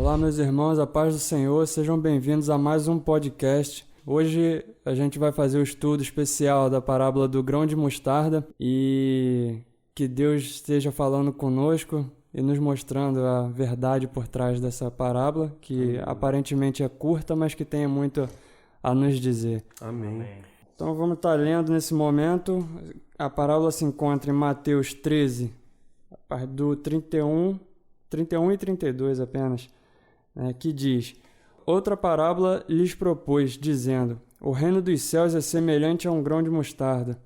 Olá, meus irmãos, a paz do Senhor, sejam bem-vindos a mais um podcast. Hoje a gente vai fazer o estudo especial da parábola do grão de mostarda e que Deus esteja falando conosco e nos mostrando a verdade por trás dessa parábola, que aparentemente é curta, mas que tem muito a nos dizer. Amém. Então vamos estar lendo nesse momento. A parábola se encontra em Mateus 13, do 31 e 32 apenas, que diz: Outra parábola lhes propôs, dizendo: O reino dos céus é semelhante a um grão de mostarda,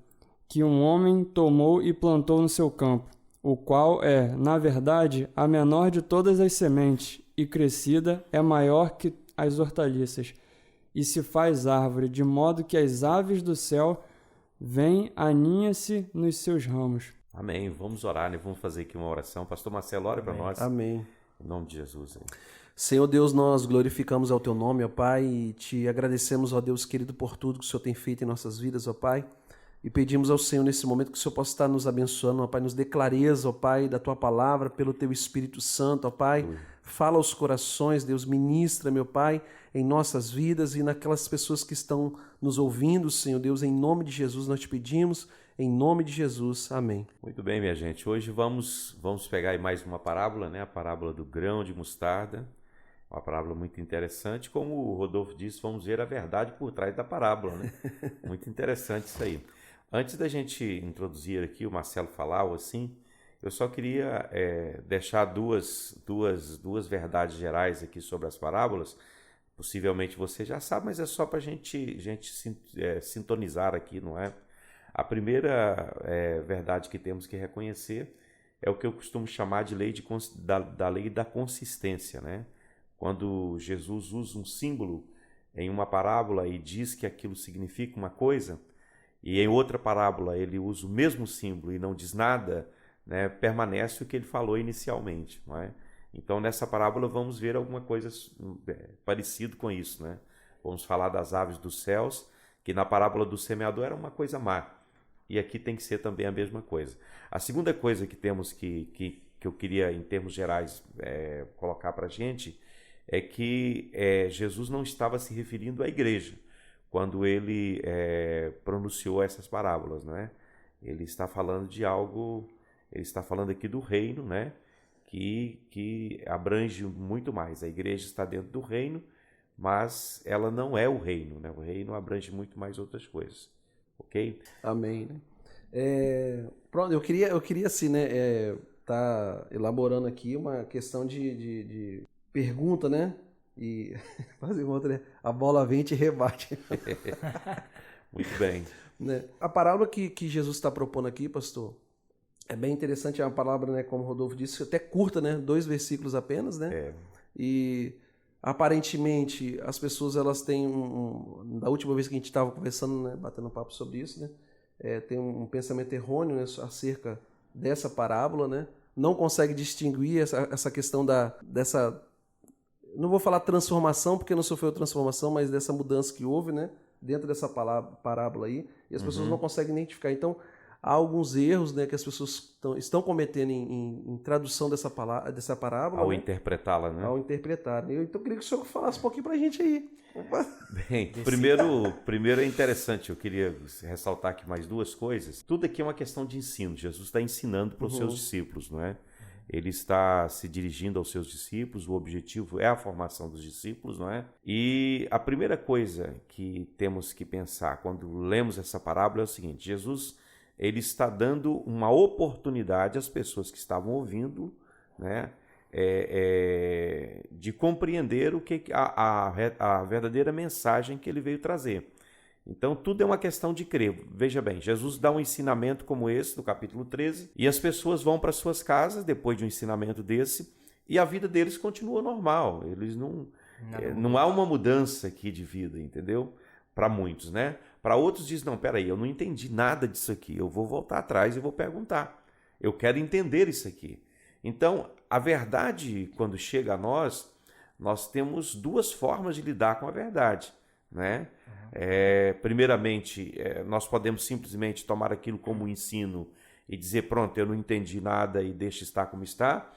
que um homem tomou e plantou no seu campo, o qual é, na verdade, a menor de todas as sementes, e crescida é maior que as hortaliças, e se faz árvore, de modo que as aves do céu vêm, aninham-se nos seus ramos. Amém. Vamos orar, né? Vamos fazer aqui uma oração. Pastor Marcelo, ore para nós. Amém. Em nome de Jesus. Hein? Senhor Deus, nós glorificamos ao Teu nome, ó Pai, e Te agradecemos, ó Deus querido, por tudo que o Senhor tem feito em nossas vidas, ó Pai. E pedimos ao Senhor nesse momento que o Senhor possa estar nos abençoando, ó Pai, nos dê clareza, ó Pai, da Tua palavra, pelo Teu Espírito Santo, ó Pai. Fala aos corações, Deus, ministra, meu Pai, em nossas vidas e naquelas pessoas que estão nos ouvindo, Senhor Deus, em nome de Jesus nós te pedimos, em nome de Jesus, amém. Muito bem, minha gente, hoje vamos pegar aí mais uma parábola, né? A parábola do grão de mostarda, uma parábola muito interessante, como o Rodolfo disse, vamos ver a verdade por trás da parábola, né? Muito interessante isso aí. Antes da gente introduzir aqui, o Marcelo falar ou assim, eu só queria deixar duas verdades gerais aqui sobre as parábolas. Possivelmente você já sabe, mas é só para a gente sintonizar aqui, não é? A primeira verdade que temos que reconhecer é o que eu costumo chamar de da lei da consistência, né? Quando Jesus usa um símbolo em uma parábola e diz que aquilo significa uma coisa, e em outra parábola ele usa o mesmo símbolo e não diz nada, né, permanece o que ele falou inicialmente, não é? Então, nessa parábola, vamos ver alguma coisa parecida com isso, né? Vamos falar das aves dos céus, que na parábola do semeador era uma coisa má, e aqui tem que ser também a mesma coisa. A segunda coisa que temos que eu queria, em termos gerais, colocar para a gente, é que Jesus não estava se referindo à igreja, quando ele pronunciou essas parábolas, né? Ele está falando de algo, ele está falando aqui do reino, né? Que abrange muito mais. A igreja está dentro do reino, mas ela não é o reino, né? O reino abrange muito mais outras coisas, ok? Amém, né? Pronto, eu queria assim, né, tá elaborando aqui uma questão de pergunta, né? E fazer uma outra, né? A bola vem e te rebate. Muito bem. Né? A parábola que Jesus está propondo aqui, pastor, é bem interessante, é uma palavra, né, como o Rodolfo disse, até curta, né? 2 versículos apenas, né? E aparentemente as pessoas, elas têm da última vez que a gente estava conversando, né, batendo papo sobre isso, né? Tem um pensamento errôneo, né, acerca dessa parábola, né? Não consegue distinguir essa questão dessa, não vou falar transformação, porque não sofreu transformação, mas dessa mudança que houve, né, dentro dessa parábola aí, e as pessoas não conseguem identificar. Então, há alguns erros, né, que as pessoas estão cometendo em tradução dessa parábola. Ao né? interpretá-la, né? Ao interpretar. Então, eu queria que o senhor falasse um pouquinho para a gente aí. Bem, primeiro é interessante, eu queria ressaltar aqui mais 2 coisas. Tudo aqui é uma questão de ensino. Jesus está ensinando para os seus discípulos, não é? Ele está se dirigindo aos seus discípulos, o objetivo é a formação dos discípulos, não é? E a primeira coisa que temos que pensar quando lemos essa parábola é o seguinte: Jesus, ele está dando uma oportunidade às pessoas que estavam ouvindo, né, de compreender o que a verdadeira mensagem que ele veio trazer. Então, tudo é uma questão de crer. Veja bem, Jesus dá um ensinamento como esse, no capítulo 13, e as pessoas vão para suas casas depois de um ensinamento desse, e a vida deles continua normal. Eles não há uma mudança aqui de vida, entendeu? Para muitos, né? Para outros diz, não, peraí, eu não entendi nada disso aqui, eu vou voltar atrás e vou perguntar. Eu quero entender isso aqui. Então, a verdade, quando chega a nós temos 2 formas de lidar com a verdade, né? Primeiramente, nós podemos simplesmente tomar aquilo como ensino e dizer, pronto, eu não entendi nada e deixa estar como está.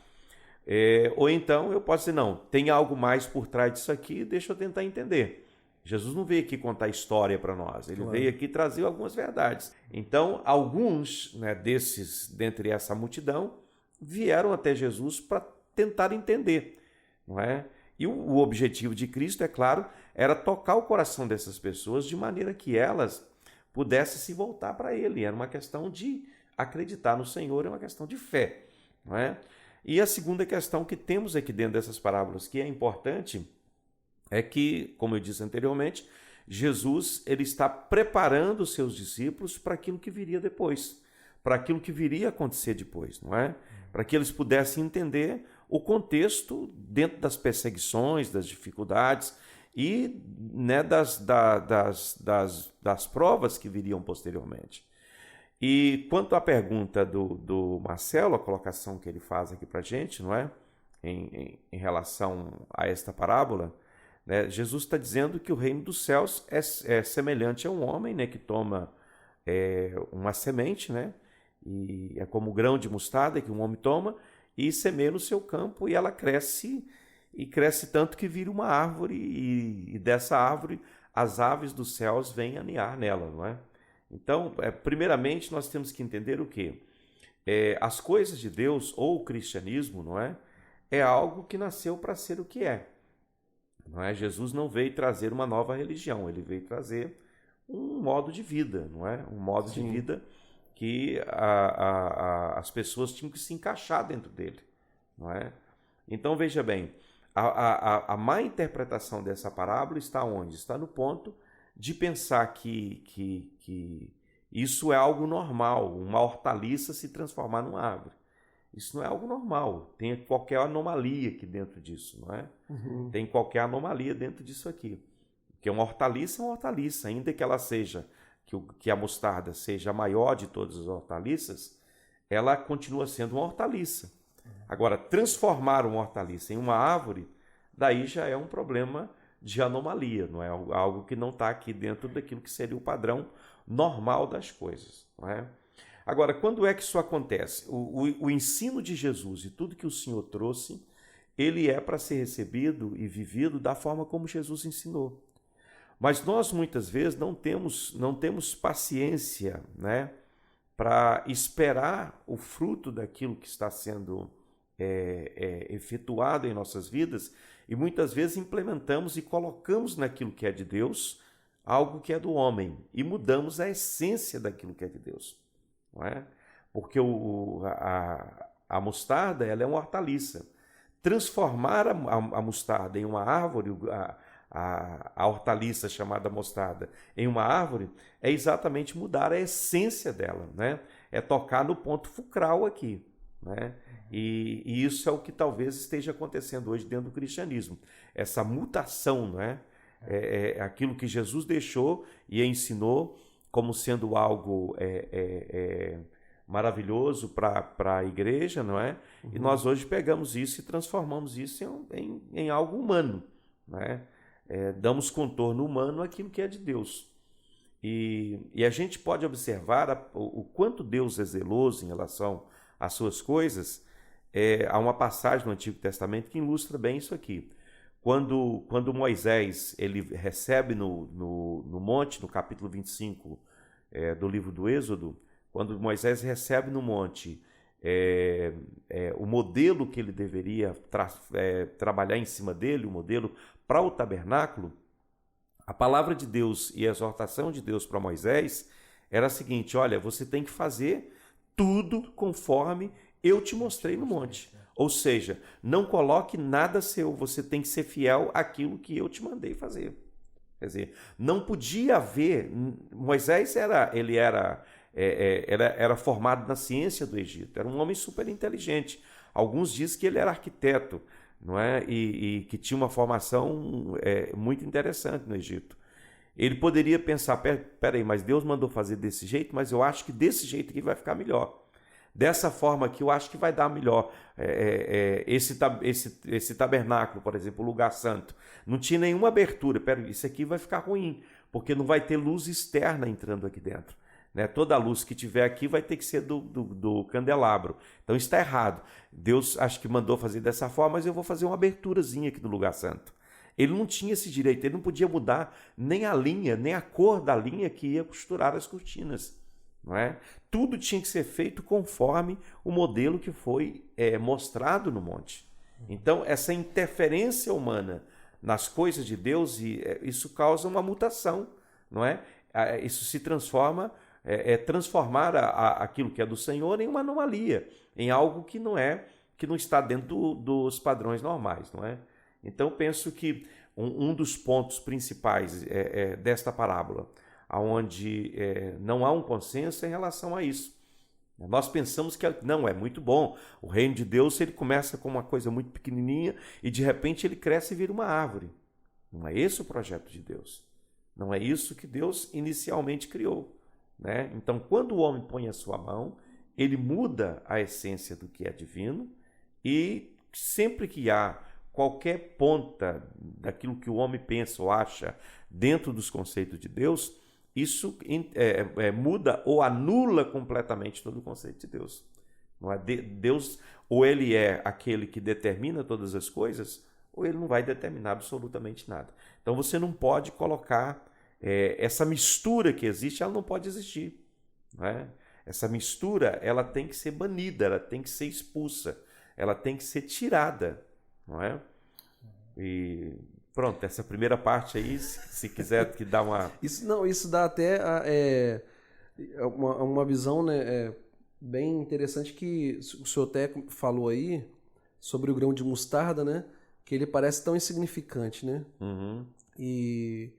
Ou então eu posso dizer, não, tem algo mais por trás disso aqui, deixa eu tentar entender. Jesus não veio aqui contar história para nós, ele veio aqui trazer algumas verdades. Então, alguns, né, dentre essa multidão, vieram até Jesus para tentar entender, não é? E o objetivo de Cristo, é claro, era tocar o coração dessas pessoas de maneira que elas pudessem se voltar para Ele. Era uma questão de acreditar no Senhor, é uma questão de fé, não é? E a segunda questão que temos aqui dentro dessas parábolas, que é importante, é que, como eu disse anteriormente, Jesus ele está preparando os seus discípulos para aquilo que viria depois, para aquilo que viria a acontecer depois, não é? Para que eles pudessem entender o contexto dentro das perseguições, das dificuldades e, né, das provas que viriam posteriormente. E quanto à pergunta do Marcelo, a colocação que ele faz aqui para a gente, não é? Em relação a esta parábola, né? Jesus está dizendo que o reino dos céus é semelhante a um homem, né, que toma uma semente, né? E é como o grão de mostarda que um homem toma e semeia no seu campo, e ela cresce, e cresce tanto que vira uma árvore, e dessa árvore as aves dos céus vêm aninhar nela, não é? Então, primeiramente, nós temos que entender o quê? As coisas de Deus, ou o cristianismo, não é? É algo que nasceu para ser o que é. Não é? Jesus não veio trazer uma nova religião, ele veio trazer um modo de vida, não é? Um modo de vida que as pessoas tinham que se encaixar dentro dele, não é? Então, veja bem, a má interpretação dessa parábola está onde? Está no ponto de pensar que isso é algo normal, uma hortaliça se transformar numa árvore. Isso não é algo normal, tem qualquer anomalia aqui dentro disso, não é? Tem qualquer anomalia dentro disso aqui. Porque uma hortaliça é uma hortaliça, ainda que ela seja, que a mostarda seja a maior de todas as hortaliças, ela continua sendo uma hortaliça. Agora, transformar uma hortaliça em uma árvore, daí já é um problema de anomalia, não é? Algo que não está aqui dentro daquilo que seria o padrão normal das coisas, não é? Agora, quando é que isso acontece? O ensino de Jesus e tudo que o Senhor trouxe, ele é para ser recebido e vivido da forma como Jesus ensinou. Mas nós, muitas vezes, não temos paciência, né, para esperar o fruto daquilo que está sendo efetuado em nossas vidas, e muitas vezes implementamos e colocamos naquilo que é de Deus algo que é do homem, e mudamos a essência daquilo que é de Deus. Não é? Porque a mostarda, ela é uma hortaliça. Transformar a mostarda em uma árvore, a hortaliça chamada mostarda em uma árvore, é exatamente mudar a essência dela, né? É tocar no ponto fulcral aqui, né? E isso é o que talvez esteja acontecendo hoje dentro do cristianismo. Essa mutação, não é? É aquilo que Jesus deixou e ensinou como sendo algo maravilhoso para a igreja, não é? E nós hoje pegamos isso e transformamos isso em algo humano, não é? Damos contorno humano àquilo que é de Deus. E a gente pode observar o quanto Deus é zeloso em relação às suas coisas. Há uma passagem no Antigo Testamento que ilustra bem isso aqui. Quando Moisés ele recebe no monte, no capítulo 25 do livro do Êxodo, quando Moisés recebe no monte o modelo que ele deveria trabalhar em cima dele, o modelo para o tabernáculo, a palavra de Deus e a exortação de Deus para Moisés era a seguinte: olha, você tem que fazer tudo conforme eu te mostrei no monte. Ou seja, não coloque nada seu, você tem que ser fiel àquilo que eu te mandei fazer. Quer dizer, não podia haver... Moisés era formado na ciência do Egito, era um homem super inteligente. Alguns dizem que ele era arquiteto, não é? E que tinha uma formação muito interessante no Egito. Ele poderia pensar, peraí, mas Deus mandou fazer desse jeito, mas eu acho que desse jeito aqui vai ficar melhor. Dessa forma aqui eu acho que vai dar melhor. Esse tabernáculo, por exemplo, o lugar santo, não tinha nenhuma abertura. Peraí, isso aqui vai ficar ruim, porque não vai ter luz externa entrando aqui dentro. né? Toda a luz que tiver aqui vai ter que ser do candelabro. Então está errado. Deus acho que mandou fazer dessa forma, mas eu vou fazer uma aberturazinha aqui do lugar santo. Ele não tinha esse direito, ele não podia mudar nem a linha, nem a cor da linha que ia costurar as cortinas. Não é? Tudo tinha que ser feito conforme o modelo que foi mostrado no monte. Então, essa interferência humana nas coisas de Deus, isso causa uma mutação, não é? Isso se transforma, transformar aquilo que é do Senhor em uma anomalia, em algo que não está dentro dos padrões normais, não é? Então, penso que um dos pontos principais desta parábola, onde não há um consenso em relação a isso. Nós pensamos que não, é muito bom. O reino de Deus, ele começa com uma coisa muito pequenininha e de repente ele cresce e vira uma árvore. Não é esse o projeto de Deus. Não é isso que Deus inicialmente criou, né? Então, quando o homem põe a sua mão, ele muda a essência do que é divino, e sempre que há qualquer ponta daquilo que o homem pensa ou acha dentro dos conceitos de Deus, isso muda ou anula completamente todo o conceito de Deus. Não é? Deus, ou ele é aquele que determina todas as coisas, ou ele não vai determinar absolutamente nada. Então você não pode colocar essa mistura que existe, ela não pode existir. Não é? Essa mistura, ela tem que ser banida, ela tem que ser expulsa, ela tem que ser tirada. Não é? E pronto, essa primeira parte aí, se quiser que dá uma... Isso dá até uma visão, né, bem interessante, que o senhor até falou aí sobre o grão de mostarda, né, que ele parece tão insignificante, né? Uhum. E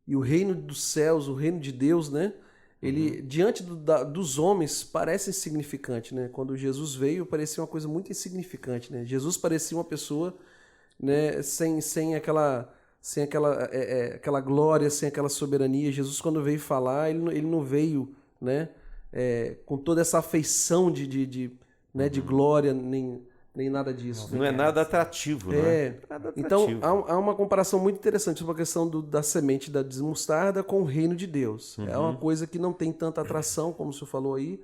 o reino dos céus, o reino de Deus, né, ele diante dos homens parece insignificante, né? Quando Jesus veio, parecia uma coisa muito insignificante, né? Jesus parecia uma pessoa, né, sem aquela glória, sem aquela soberania. Jesus, quando veio falar, ele não veio, né, com toda essa afeição de glória, nem nada disso. Não é nada atrativo, não é? Nada atrativo. Então, há uma comparação muito interessante sobre a questão da semente da desmostarda com o reino de Deus. É uma coisa que não tem tanta atração, como o senhor falou aí,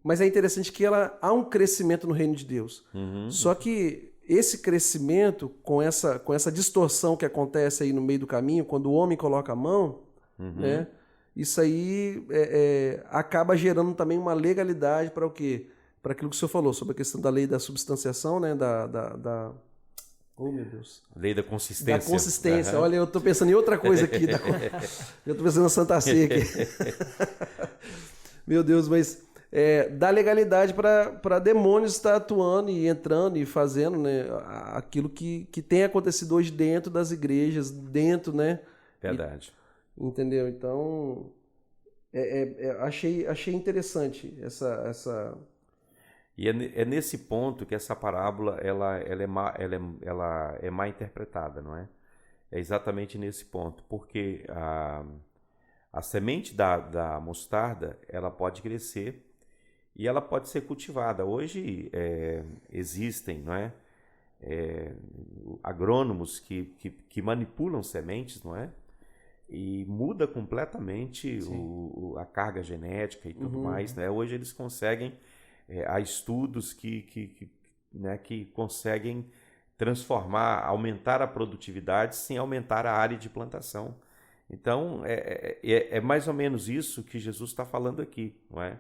mas é interessante que há um crescimento no reino de Deus. Só que esse crescimento, com essa distorção que acontece aí no meio do caminho, quando o homem coloca a mão, né, isso aí acaba gerando também uma legalidade para o quê? Para aquilo que o senhor falou, sobre a questão da lei da substanciação, né, oh, meu Deus. Lei da consistência. Da consistência. Olha, eu estou pensando em outra coisa aqui. Eu estou pensando na Santa Ceia aqui. Meu Deus, mas... dá legalidade para demônios estar atuando e entrando e fazendo, né, aquilo que tem acontecido hoje dentro das igrejas, dentro, né? Verdade. Entendeu? Então, achei interessante essa... E é nesse ponto que essa parábola ela é mal interpretada, não é? É exatamente nesse ponto, porque a semente da mostarda, ela pode crescer e ela pode ser cultivada. Hoje existem, não é? Agrônomos que manipulam sementes, não é? E muda completamente a carga genética e tudo mais, né? Hoje eles conseguem, há estudos que conseguem transformar, aumentar a produtividade sem aumentar a área de plantação. Então, é mais ou menos isso que Jesus está falando aqui, não é?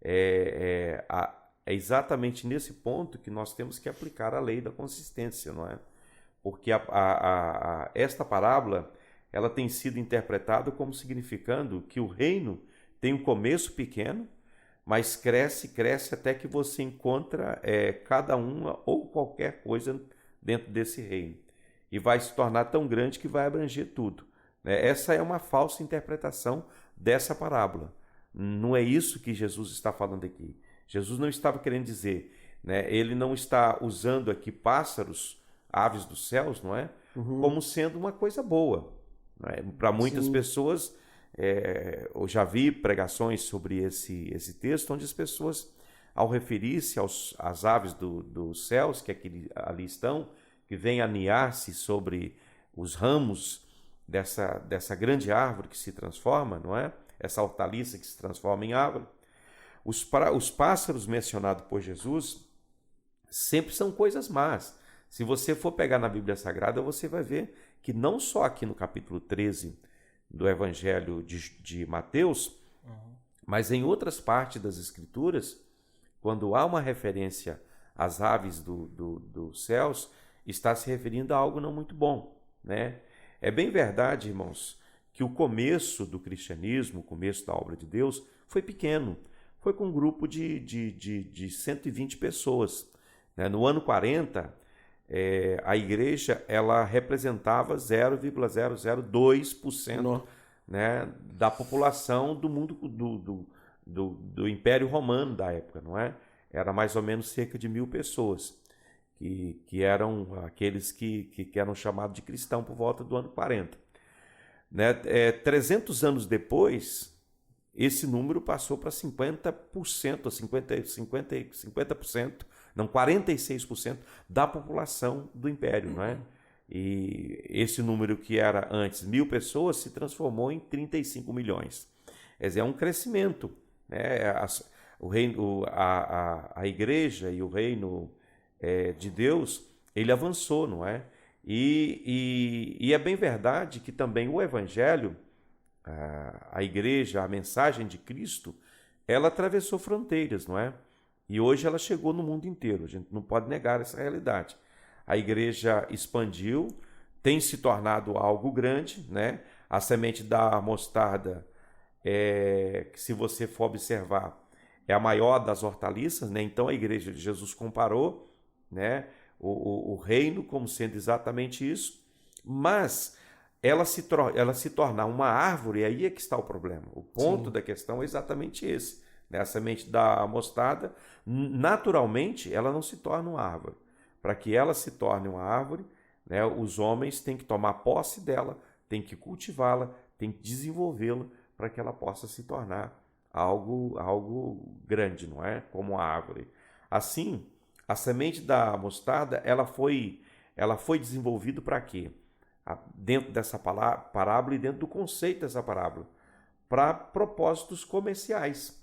É exatamente nesse ponto que nós temos que aplicar a lei da consistência, não é? Porque esta parábola, ela tem sido interpretada como significando que o reino tem um começo pequeno, mas cresce até que você encontra cada uma ou qualquer coisa dentro desse reino. E vai se tornar tão grande que vai abranger tudo. Essa é uma falsa interpretação dessa parábola. Não é isso que Jesus está falando aqui. Jesus não estava querendo dizer, né? Ele não está usando aqui pássaros, aves dos céus, não é? Como sendo uma coisa boa. Para muitas pessoas, eu já vi pregações sobre esse texto, onde as pessoas, ao referir-se às aves dos céus, que ali estão, que vêm aninhar-se sobre os ramos dessa grande árvore que se transforma, não é? essa hortaliça que se transforma em árvore. Os pássaros mencionados por Jesus sempre são coisas más. Se você for pegar na Bíblia Sagrada, você vai ver que não só aqui no capítulo 13 do Evangelho de Mateus, mas em outras partes das Escrituras, quando há uma referência às aves dos céus, está se referindo a algo não muito bom, né? É bem verdade, irmãos, que o começo do cristianismo, o começo da obra de Deus, foi pequeno. Foi com um grupo de 120 pessoas. Né? No ano 40, a igreja ela representava 0,002%, né, da população do mundo do Império Romano da época, não é? Era mais ou menos cerca de 1.000 pessoas, que eram aqueles que eram chamados de cristãos por volta do ano 40. Né? 300 anos depois, esse número passou para 50%, 50%, não, 46% da população do Império, não é? E esse número que era antes 1.000 pessoas se transformou em 35 milhões. Quer dizer, é um crescimento, né? A igreja e o reino de Deus, ele avançou, não é? E é bem verdade que também o Evangelho, a igreja, a mensagem de Cristo, ela atravessou fronteiras, não é? E hoje ela chegou no mundo inteiro, a gente não pode negar essa realidade. A igreja expandiu, tem se tornado algo grande, né? A semente da mostarda, que se você for observar, é a maior das hortaliças, né? Então a igreja de Jesus comparou, né, o reino como sendo exatamente isso, mas ela se tornar uma árvore, e aí é que está o problema. O ponto da questão é exatamente esse. Né? A semente da mostarda, naturalmente, ela não se torna uma árvore. Para que ela se torne uma árvore, né, os homens têm que tomar posse dela, têm que cultivá-la, têm que desenvolvê-la para que ela possa se tornar algo grande, não é? Como a árvore. Assim, a semente da mostarda, ela foi desenvolvida para quê? Dentro dessa parábola e dentro do conceito dessa parábola, para propósitos comerciais.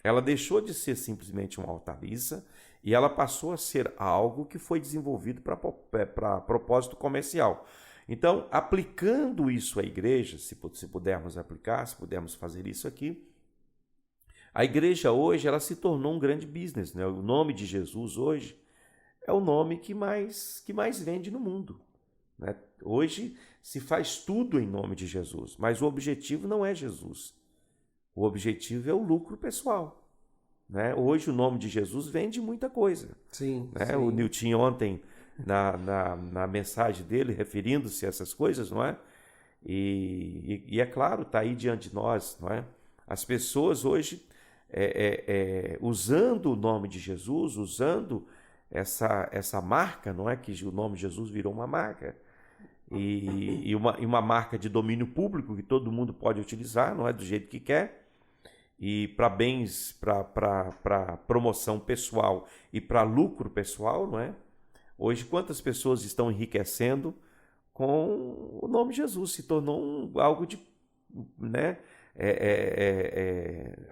Ela deixou de ser simplesmente uma hortaliça e ela passou a ser algo que foi desenvolvido para propósito comercial. Então, aplicando isso à igreja, se pudermos aplicar, se pudermos fazer isso aqui, a igreja hoje ela se tornou um grande business. Né? O nome de Jesus hoje é o nome que mais vende no mundo. Né? Hoje se faz tudo em nome de Jesus, mas o objetivo não é Jesus. O objetivo é o lucro pessoal. Né? Hoje o nome de Jesus vende muita coisa. Sim, né? sim. O Nilton ontem, na mensagem dele, referindo-se a essas coisas, não é? E é claro, está aí diante de nós, não é? As pessoas hoje, usando o nome de Jesus, usando essa marca, não é? Que o nome de Jesus virou uma marca. E uma marca de domínio público que todo mundo pode utilizar, não é? Do jeito que quer. E para bens, para promoção pessoal e para lucro pessoal, não é? Hoje, quantas pessoas estão enriquecendo com o nome de Jesus? Se tornou algo de, né?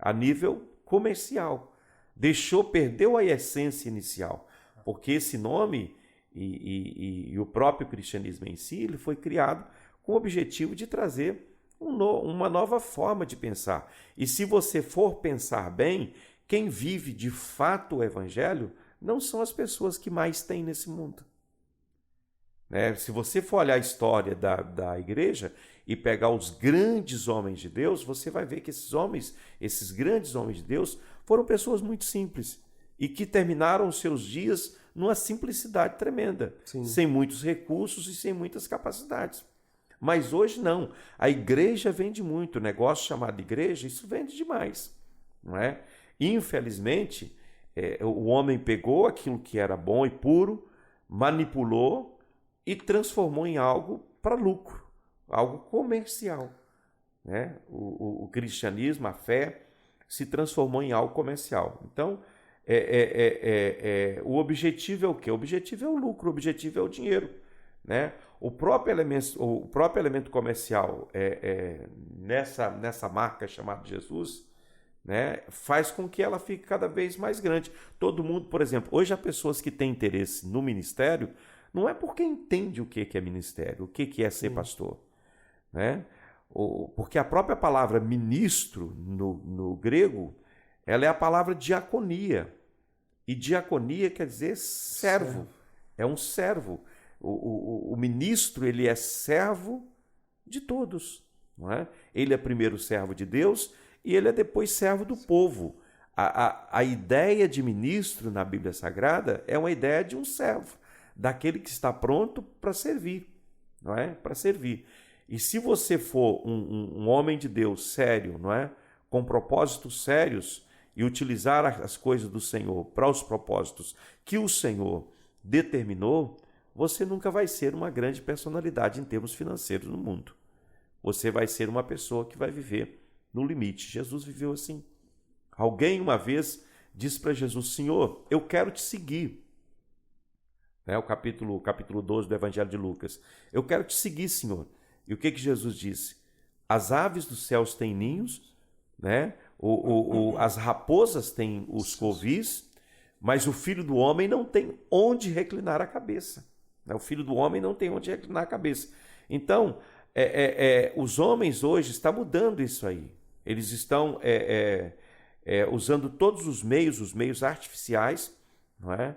A nível comercial. Perdeu a essência inicial, porque esse nome e o próprio cristianismo em si, ele foi criado com o objetivo de trazer uma nova forma de pensar. E se você for pensar bem, quem vive de fato o evangelho não são as pessoas que mais têm nesse mundo. Né? Se você for olhar a história da igreja e pegar os grandes homens de Deus, você vai ver que esses grandes homens de Deus, foram pessoas muito simples e que terminaram os seus dias numa simplicidade tremenda, Sim. sem muitos recursos e sem muitas capacidades. Mas hoje não. A igreja vende muito. O negócio chamado igreja, isso vende demais. Não é? Infelizmente, o homem pegou aquilo que era bom e puro, manipulou e transformou em algo para lucro, algo comercial. Né? O cristianismo, a fé, se transformou em algo comercial. Então, o objetivo é o quê? O objetivo é o lucro, o objetivo é o dinheiro. né? O próprio elemento comercial nessa marca chamada Jesus, né, faz com que ela fique cada vez mais grande. Todo mundo, por exemplo, hoje há pessoas que têm interesse no ministério, não é porque entende o que é ministério, o que é ser pastor, né? Porque a própria palavra ministro no grego, ela é a palavra diaconia. E diaconia quer dizer servo. É um servo. O ministro, ele é servo de todos, não é? Ele é primeiro servo de Deus e ele é depois servo do povo. A ideia de ministro na Bíblia Sagrada é uma ideia de um servo, daquele que está pronto para servir, não é? Para servir. E se você for um homem de Deus sério, não é? Com propósitos sérios e utilizar as coisas do Senhor para os propósitos que o Senhor determinou, você nunca vai ser uma grande personalidade em termos financeiros no mundo. Você vai ser uma pessoa que vai viver no limite. Jesus viveu assim. Alguém uma vez disse para Jesus: Senhor, eu quero te seguir. O capítulo 12 do Evangelho de Lucas. Eu quero te seguir, Senhor. E o que Jesus disse? As aves dos céus têm ninhos, né? As raposas têm os covis, mas o Filho do Homem não tem onde reclinar a cabeça. O Filho do Homem não tem onde reclinar a cabeça. Então, os homens hoje estão mudando isso aí. Eles estão usando todos os meios artificiais, não é?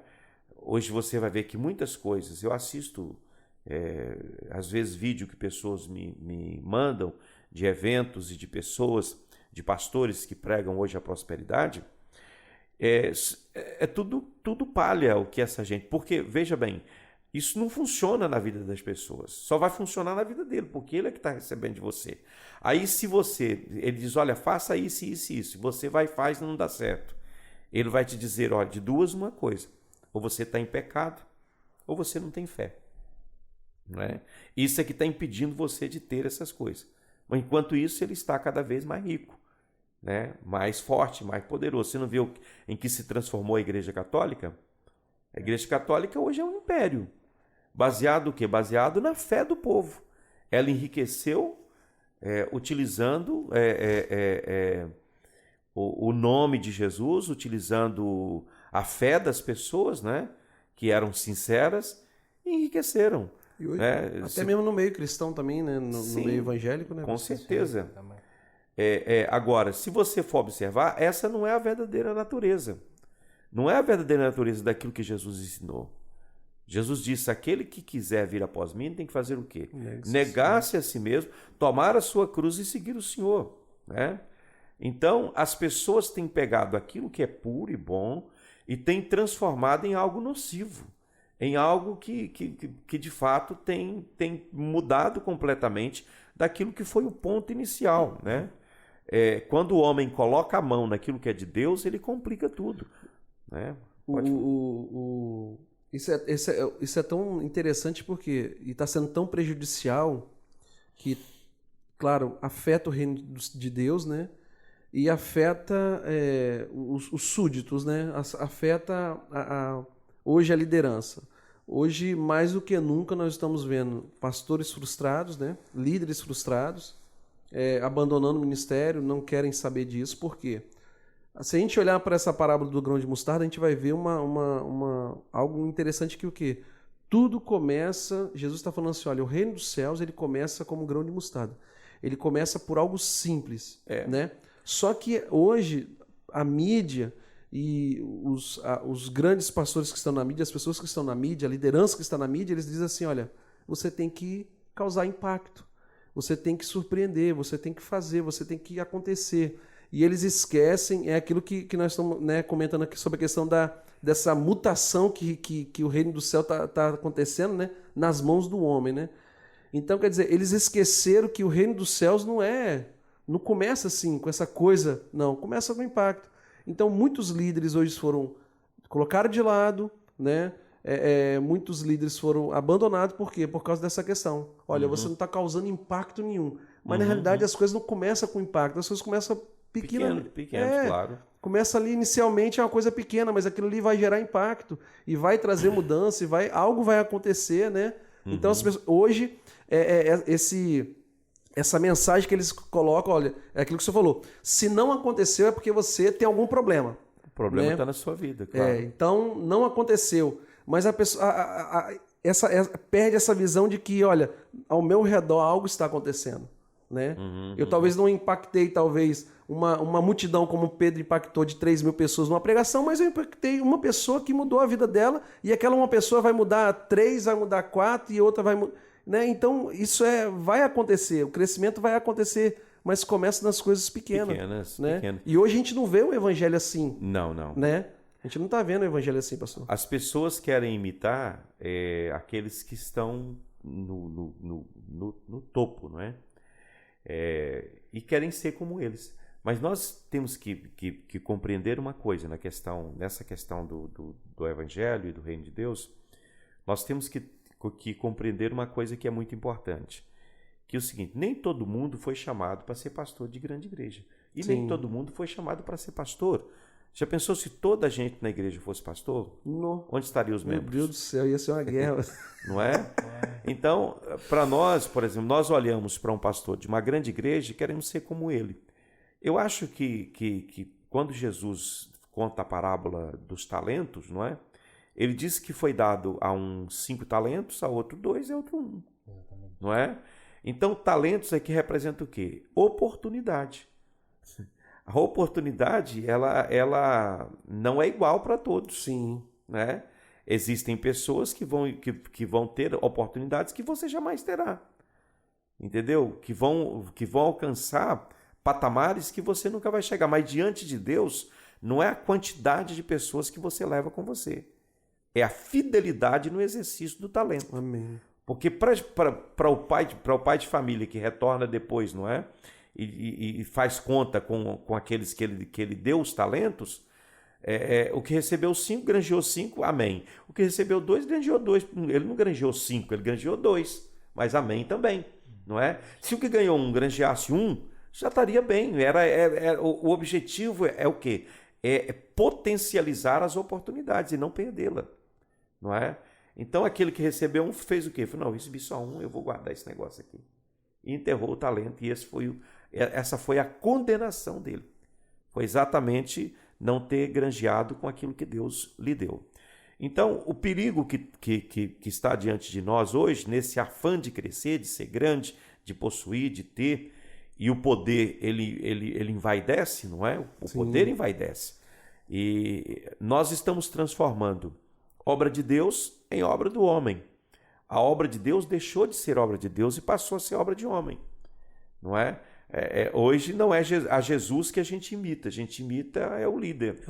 Hoje você vai ver que muitas coisas, eu assisto às vezes vídeo que pessoas me mandam de eventos e de pessoas, de pastores que pregam hoje a prosperidade, tudo palha o que essa gente... Porque, veja bem, isso não funciona na vida das pessoas, só vai funcionar na vida dele, porque ele é que está recebendo de você. Aí se ele diz, olha, faça isso, isso e isso, você vai e faz e não dá certo. Ele vai te dizer, olha, de duas uma coisa, ou você está em pecado, ou você não tem fé. Não é? Isso é que está impedindo você de ter essas coisas. Mas, enquanto isso, ele está cada vez mais rico, né? Mais forte, mais poderoso. Você não viu em que se transformou a Igreja Católica? A Igreja Católica hoje é um império. Baseado no quê? Baseado na fé do povo. Ela enriqueceu utilizando o nome de Jesus, utilizando a fé das pessoas, né? Que eram sinceras, e enriqueceram. E hoje, até mesmo no meio cristão também, né? No meio evangélico, né? Com certeza. Agora, se você for observar, essa não é a verdadeira natureza. Não é a verdadeira natureza daquilo que Jesus ensinou. Jesus disse, aquele que quiser vir após mim tem que fazer o quê? Negar-se a si mesmo, tomar a sua cruz e seguir o Senhor, né? Então, as pessoas têm pegado aquilo que é puro e bom e têm transformado em algo nocivo, em algo que de fato tem mudado completamente daquilo que foi o ponto inicial, né? Quando o homem coloca a mão naquilo que é de Deus, ele complica tudo, né? Isso é tão interessante porque está sendo tão prejudicial que, claro, afeta o reino de Deus, né? E afeta os súditos, né? Afeta hoje a liderança. Hoje, mais do que nunca, nós estamos vendo pastores frustrados, né? Líderes frustrados, abandonando o ministério, não querem saber disso. Por quê? Se a gente olhar para essa parábola do grão de mostarda, a gente vai ver algo interessante que o quê? Tudo começa, Jesus está falando assim, olha, o reino dos céus, ele começa como um grão de mostarda. Ele começa por algo simples, né? Só que hoje, a mídia e os grandes pastores que estão na mídia, as pessoas que estão na mídia, a liderança que está na mídia, eles dizem assim, olha, você tem que causar impacto, você tem que surpreender, você tem que fazer, você tem que acontecer. E eles esquecem, é aquilo que nós estamos, né, comentando aqui sobre a questão dessa mutação que o reino do céu está acontecendo, né, nas mãos do homem, né? Então, quer dizer, eles esqueceram que o reino dos céus não começa assim, com essa coisa, não, começa com impacto. Então, muitos líderes hoje colocaram de lado, né? Muitos líderes foram abandonados, por quê? Por causa dessa questão. Olha, você não está causando impacto nenhum. Mas, na realidade, as coisas não começam com impacto, as coisas começam pequeno, claro. Começa ali, inicialmente, é uma coisa pequena, mas aquilo ali vai gerar impacto, e vai trazer mudança, algo vai acontecer, né? Então, as pessoas, hoje, essa mensagem que eles colocam, olha, é aquilo que você falou. Se não aconteceu, é porque você tem algum problema. O problema está na sua vida, claro. Então, não aconteceu. Mas a pessoa perde essa visão de que, olha, ao meu redor algo está acontecendo. Né? Eu talvez não impactei, uma multidão como Pedro impactou de 3.000 pessoas numa pregação, mas eu impactei uma pessoa que mudou a vida dela, e aquela uma pessoa vai mudar 3, vai mudar 4, e outra vai mudar. Né? Então, isso vai acontecer, o crescimento vai acontecer, mas começa nas coisas pequenas. Né? E hoje a gente não vê o evangelho assim. Não. Né? A gente não está vendo o evangelho assim, pastor. As pessoas querem imitar aqueles que estão no topo, não é? E querem ser como eles. Mas nós temos que compreender uma coisa nessa questão do Evangelho e do Reino de Deus. Nós temos que compreender uma coisa que é muito importante, que é o seguinte: nem todo mundo foi chamado para ser pastor de grande igreja, e Sim. nem todo mundo foi chamado para ser pastor. Já pensou se toda a gente na igreja fosse pastor? Não. Onde estariam os membros? Meu Deus do céu, ia ser uma guerra. Não é? Então, para nós, por exemplo, nós olhamos para um pastor de uma grande igreja e queremos ser como ele. Eu acho que quando Jesus conta a parábola dos talentos, não é? Ele diz que foi dado a um 5 talentos, a outro 2 e a outro 1. Não é? Então, talentos aqui representa o quê? Oportunidade. A oportunidade, ela não é igual para todos. Sim. Né? Existem pessoas que vão ter oportunidades que você jamais terá. Entendeu? Que vão alcançar patamares que você nunca vai chegar. Mas diante de Deus, não é a quantidade de pessoas que você leva com você. É a fidelidade no exercício do talento. Amém. Porque para o pai de família que retorna depois, não é? E faz conta com aqueles que ele deu os talentos, o que recebeu 5, granjeou 5, amém. O que recebeu 2, granjeou 2. Ele não granjeou 5, ele granjeou 2, mas amém também, não é? Se o que ganhou 1 granjeasse 1, já estaria bem. O objetivo é o quê? É potencializar as oportunidades e não perdê-la, não é? Então aquele que recebeu 1 fez o quê? Falou: não, eu recebi só 1, eu vou guardar esse negócio aqui. E enterrou o talento, e essa foi a condenação dele. Foi exatamente não ter granjeado com aquilo que Deus lhe deu. Então, o perigo que está diante de nós hoje, nesse afã de crescer, de ser grande, de possuir, de ter, e o poder, ele envaidece, não é? O Sim. poder envaidece. E nós estamos transformando obra de Deus em obra do homem. A obra de Deus deixou de ser obra de Deus e passou a ser obra de homem, não é? Hoje não é a Jesus que a gente imita o líder.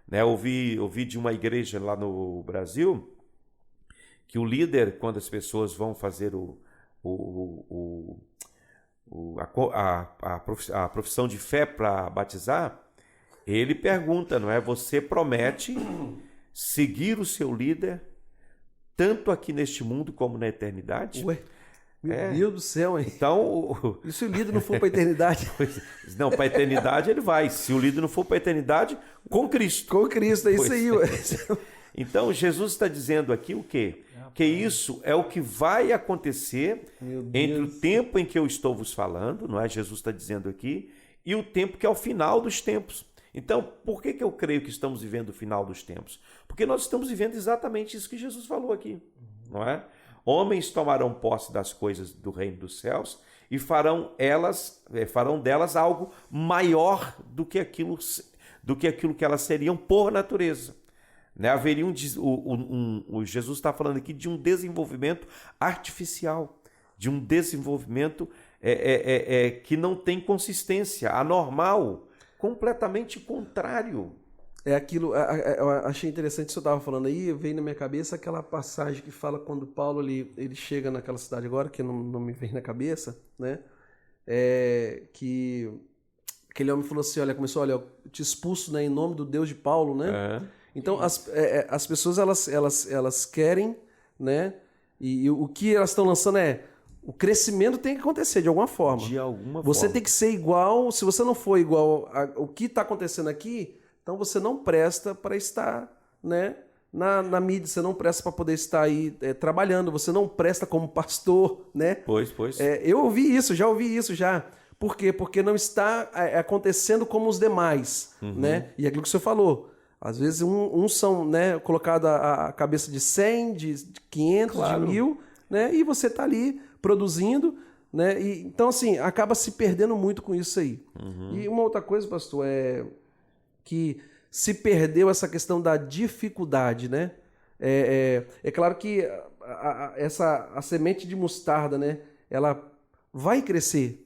Né? Eu ouvi de uma igreja lá no Brasil que o líder, quando as pessoas vão fazer a profissão de fé para batizar, ele pergunta, não é? Você promete seguir o seu líder tanto aqui neste mundo como na eternidade? Ué, meu Deus do céu, hein? Então, e se o líder não for para a eternidade? Não, para a eternidade ele vai. Se o líder não for para a eternidade, com Cristo. Com Cristo, é isso aí. Ué. Então, Jesus está dizendo aqui o quê? Que isso é o que vai acontecer entre o tempo em que eu estou vos falando, não é? Jesus está dizendo aqui, e o tempo que é o final dos tempos. Então, por que eu creio que estamos vivendo o final dos tempos? Porque nós estamos vivendo exatamente isso que Jesus falou aqui, não é? Homens tomarão posse das coisas do reino dos céus e farão delas algo maior do que aquilo que elas seriam por natureza. Né? Haveria Jesus está falando aqui de um desenvolvimento artificial, de um desenvolvimento que não tem consistência, anormal, completamente contrário. É aquilo, eu achei interessante o que você estava falando aí, veio na minha cabeça aquela passagem que fala quando Paulo ele chega naquela cidade agora, que não me vem na cabeça, né? Que aquele homem falou assim, olha, eu te expulso, né, em nome do Deus de Paulo, né? Então as pessoas elas querem, né? E o que elas estão lançando o crescimento tem que acontecer de alguma forma. De alguma você forma. Tem que ser igual, se você não for igual ao que está acontecendo aqui, então você não presta para estar, né, na mídia, você não presta para poder estar aí trabalhando, você não presta como pastor, né? Pois. Eu já ouvi isso já. Por quê? Porque não está acontecendo como os demais, né? E aquilo que você falou, às vezes uns são, né, colocado a cabeça de 100, de 500, claro, de 1000, né? E você tá ali produzindo, né? E, então, assim, acaba se perdendo muito com isso aí. E uma outra coisa, pastor, é que se perdeu essa questão da dificuldade, né? É claro que a semente de mostarda, né? Ela vai crescer.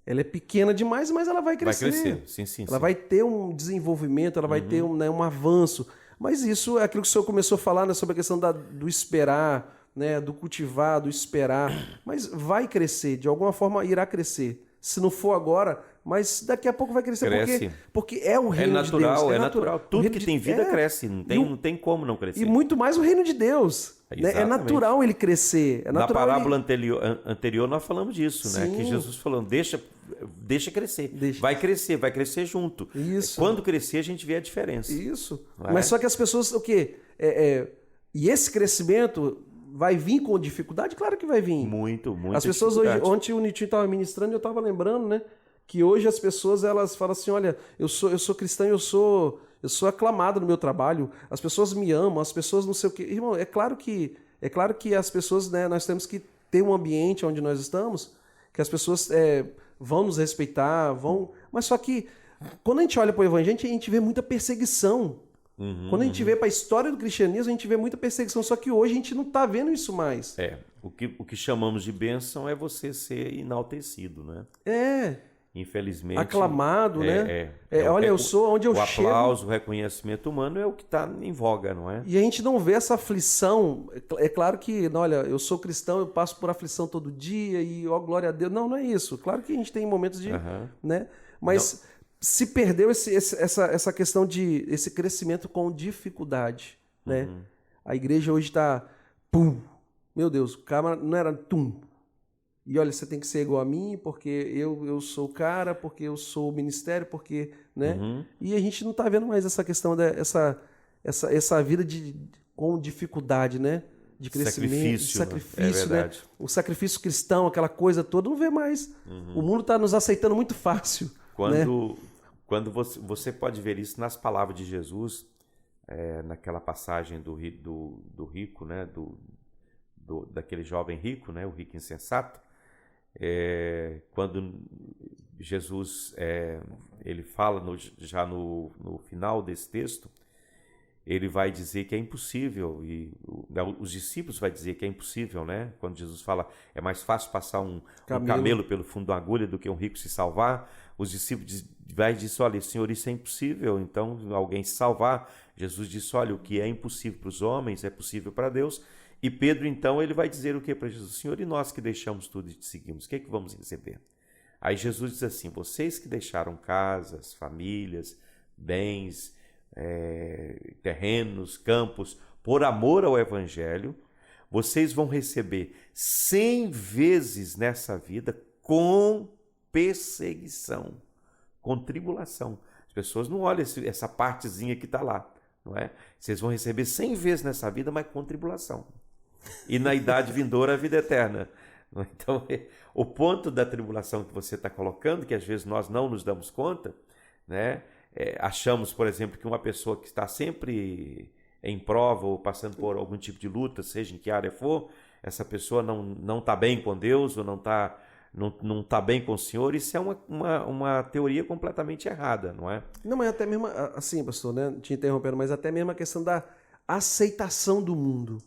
Ela é pequena demais, mas ela vai crescer. Vai crescer, sim. Ela vai ter um desenvolvimento, ela vai ter um avanço. Mas isso é aquilo que o senhor começou a falar, né, sobre a questão do esperar, né, do cultivar, do esperar. Mas vai crescer, de alguma forma irá crescer. Se não for agora, mas daqui a pouco vai crescer. Cresce. Porque é o reino de Deus. É natural. Tudo que tem vida cresce. Não tem como não crescer. E muito mais o reino de Deus. Né? É natural ele crescer. Na parábola anterior nós falamos disso, né? Que Jesus falou, deixa crescer. Vai crescer junto. Isso. Quando crescer, a gente vê a diferença. Isso. Mas só que as pessoas, o quê? E esse crescimento vai vir com dificuldade? Claro que vai vir. Muito As pessoas hoje, ontem o Nitinho estava ministrando e eu estava lembrando, né? Que hoje as pessoas, elas falam assim, olha, eu sou cristão, eu sou aclamado no meu trabalho, as pessoas me amam, as pessoas não sei o quê. Irmão, é claro que as pessoas, né, nós temos que ter um ambiente onde nós estamos, que as pessoas vão nos respeitar, mas só que quando a gente olha para o evangelho, a gente vê muita perseguição. Quando a gente vê para a história do cristianismo, a gente vê muita perseguição, só que hoje a gente não está vendo isso mais. O que chamamos de bênção é você ser enaltecido, né? Infelizmente. Aclamado, né? Olha, eu sou onde eu chego. O aplauso, o reconhecimento humano é o que está em voga, não é? E a gente não vê essa aflição. É claro que, olha, eu sou cristão, eu passo por aflição todo dia e, ó, glória a Deus. Não é isso. Claro que a gente tem momentos de... né? Mas se perdeu essa questão de esse crescimento com dificuldade, né? A igreja hoje está... Pum! Meu Deus, o cara não era tum. E olha, você tem que ser igual a mim, porque eu sou o cara, porque eu sou o ministério, porque, né? E a gente não está vendo mais essa questão essa vida com dificuldade, né? De crescimento, de sacrifício, né? O sacrifício cristão, aquela coisa toda, não vê mais. O mundo está nos aceitando muito fácil. Quando você pode ver isso nas palavras de Jesus, naquela passagem do rico, né? Daquele jovem rico, né? O rico insensato. Quando Jesus ele fala já no final desse texto, ele vai dizer que é impossível, e os discípulos vai dizer que é impossível, né? Quando Jesus fala, é mais fácil passar um camelo pelo fundo da agulha do que um rico se salvar, os discípulos vai dizer, olha, Senhor, isso é impossível, então alguém se salvar. Jesus disse, olha, o que é impossível para os homens é possível para Deus. E Pedro, então, ele vai dizer o que para Jesus? Senhor, e nós que deixamos tudo e te seguimos, o que é que vamos receber? Aí Jesus diz assim, vocês que deixaram casas, famílias, bens, terrenos, campos, por amor ao Evangelho, vocês vão receber 100 vezes nessa vida com perseguição, com tribulação. As pessoas não olham essa partezinha que está lá, não é? Vocês vão receber 100 vezes nessa vida, mas com tribulação. E na idade vindoura a vida eterna. Então, o ponto da tribulação que você está colocando, que às vezes nós não nos damos conta, né? Achamos, por exemplo, que uma pessoa que está sempre em prova ou passando por algum tipo de luta, seja em que área for, essa pessoa não está bem com Deus ou não está bem com o Senhor. Isso é uma teoria completamente errada, não é? Não, mas até mesmo, assim, pastor, né? Te interrompendo, mas até mesmo a questão da aceitação do mundo.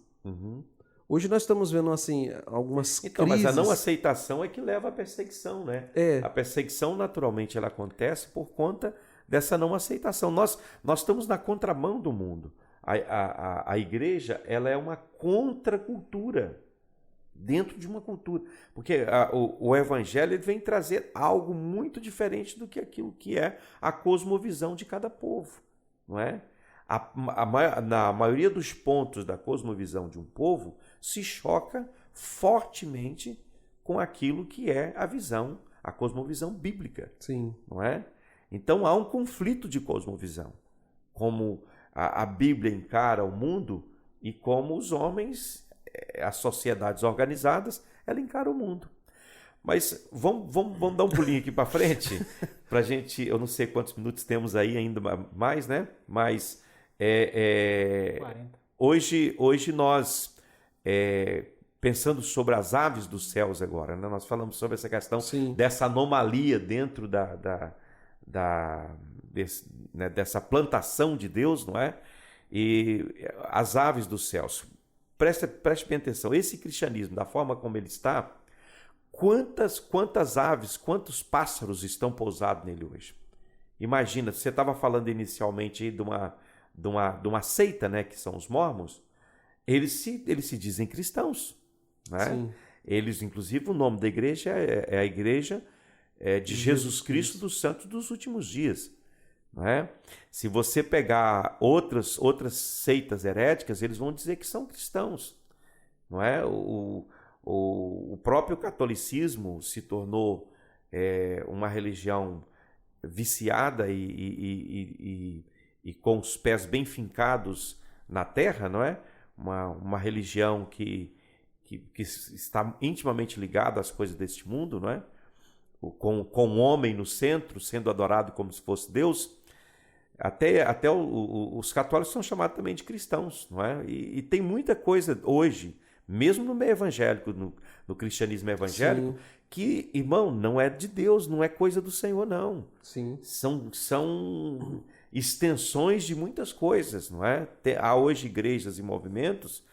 Hoje nós estamos vendo, assim, algumas crises. Mas a não aceitação é que leva à perseguição, né? A perseguição, naturalmente, ela acontece por conta dessa não aceitação. Nós estamos na contramão do mundo. A igreja, ela é uma contracultura dentro de uma cultura. Porque o evangelho ele vem trazer algo muito diferente do que aquilo que é a cosmovisão de cada povo, não é? Na maioria dos pontos da cosmovisão de um povo, se choca fortemente com aquilo que é a cosmovisão bíblica. Sim. Não é? Então há um conflito de cosmovisão. Como a Bíblia encara o mundo e como os homens, as sociedades organizadas, ela encara o mundo. Mas vamos dar um pulinho aqui para frente, para a gente, eu não sei quantos minutos temos aí ainda mais, né? Mas 40. Hoje nós, pensando sobre as aves dos céus agora, né? Nós falamos sobre essa questão dessa anomalia dentro dessa plantação de Deus, não é? E as aves dos céus. Preste bem atenção, esse cristianismo, da forma como ele está, quantas aves, quantos pássaros estão pousados nele hoje? Imagina, você estava falando inicialmente aí de uma seita, né, que são os mormons. Eles se dizem cristãos, né? Eles, inclusive, o nome da igreja é a Igreja de Jesus Cristo dos Santos dos Últimos Dias, não é? Se você pegar outras seitas heréticas, eles vão dizer que são cristãos, não é? O próprio catolicismo se tornou uma religião viciada e com os pés bem fincados na terra, não é? Uma religião que está intimamente ligada às coisas deste mundo, não é? Com o homem no centro, sendo adorado como se fosse Deus. Até os católicos são chamados também de cristãos, não é? E tem muita coisa hoje, mesmo no meio evangélico, no cristianismo evangélico, que, irmão, não é de Deus, não é coisa do Senhor, não. Sim. São extensões de muitas coisas, não é? Há hoje igrejas e movimentos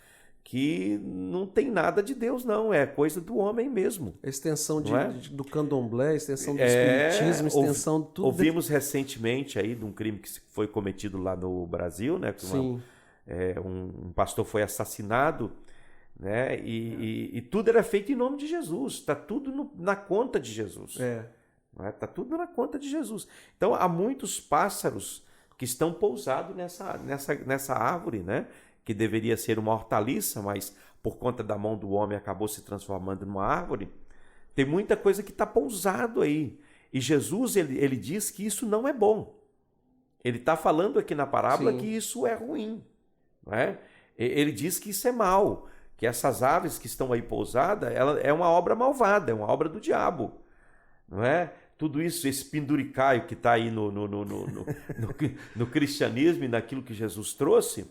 que não tem nada de Deus, não. É coisa do homem mesmo. A extensão do candomblé, a extensão do espiritismo, a extensão de tudo. Ouvimos recentemente aí de um crime que foi cometido lá no Brasil, né? Que um pastor foi assassinado, né? E tudo era feito em nome de Jesus. Está tudo na conta de Jesus. Está tudo na conta de Jesus. Então, há muitos pássaros que estão pousados nessa árvore, né? Que deveria ser uma hortaliça, mas por conta da mão do homem acabou se transformando numa árvore. Tem muita coisa que está pousado aí. E Jesus, ele diz que isso não é bom. Ele está falando aqui na parábola que isso é ruim, não é? Ele diz que isso é mal, que essas aves que estão aí pousadas, ela é uma obra malvada, é uma obra do diabo, não é? Tudo isso, esse penduricáio que está aí no cristianismo e naquilo que Jesus trouxe,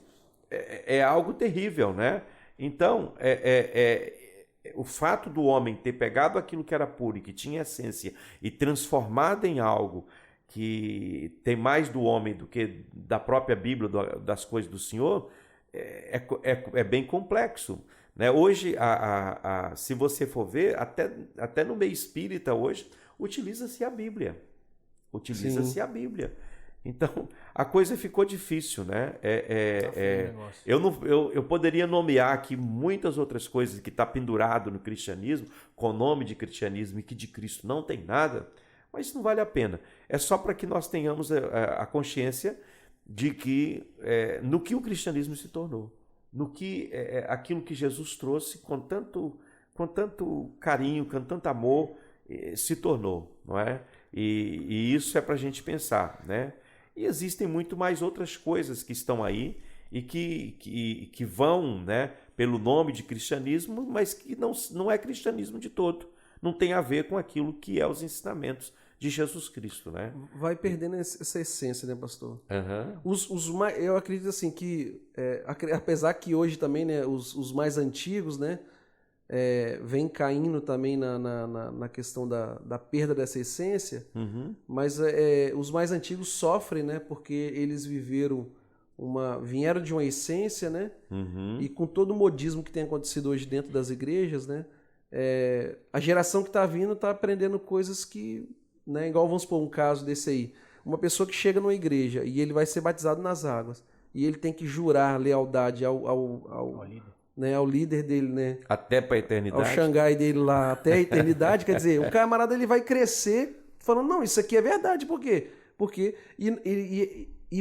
é algo terrível, né? Então, o fato do homem ter pegado aquilo que era puro e que tinha essência e transformado em algo que tem mais do homem do que da própria Bíblia, das coisas do Senhor, é bem complexo, né? Hoje, se você for ver, até no meio espírita hoje, utiliza-se a Bíblia. Então, a coisa ficou difícil, né? Eu poderia nomear aqui muitas outras coisas que está pendurado no cristianismo, com nome de cristianismo e que de Cristo não tem nada, mas isso não vale a pena. É só para que nós tenhamos a consciência de que no que o cristianismo se tornou, no que aquilo que Jesus trouxe com tanto carinho, com tanto amor, se tornou, não é? E isso é para a gente pensar, né? E existem muito mais outras coisas que estão aí e que vão, né, pelo nome de cristianismo, mas que não é cristianismo de todo. Não tem a ver com aquilo que é os ensinamentos de Jesus Cristo, né? Vai perdendo essa essência, né, pastor? Uhum. Eu acredito assim que, apesar que hoje também, né, os mais antigos, né, vem caindo também na questão da perda dessa essência, mas os mais antigos sofrem, né, porque eles vieram de uma essência, né, e com todo o modismo que tem acontecido hoje dentro das igrejas, né, a geração que está vindo está aprendendo coisas que, né, igual vamos supor um caso desse aí, uma pessoa que chega numa igreja e ele vai ser batizado nas águas e ele tem que jurar lealdade ao líder. Né, ao líder dele, né? Até para a eternidade. Ao Xangai dele lá, até a eternidade. Quer dizer, o camarada ele vai crescer falando, não, isso aqui é verdade. Por quê? Porque